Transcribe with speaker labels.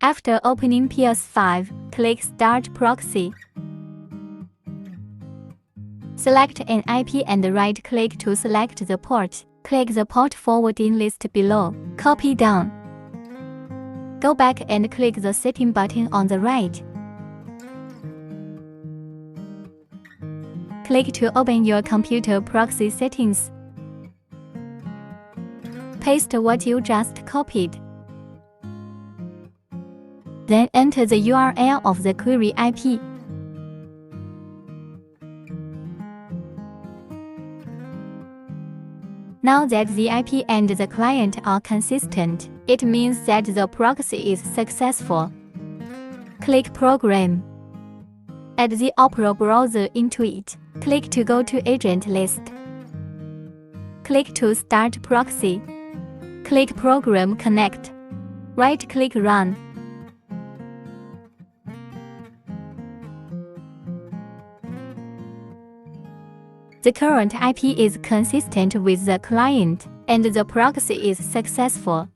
Speaker 1: After opening PS5, click Start Proxy. Select an IP and right-click to select the port. Click the port forwarding list below. Copy down. Go back and click the Setting button on the right. Click to open your computer proxy settings. Paste what you just copied. Then enter the URL of the query IP. Now that the IP and the client are consistent, it means that the proxy is successful. Click Program. Add the Opera browser into it. Click to go to Agent List. Click to Start Proxy. Click Program Connect. Right-click Run. The current IP is consistent with the client, and the proxy is successful.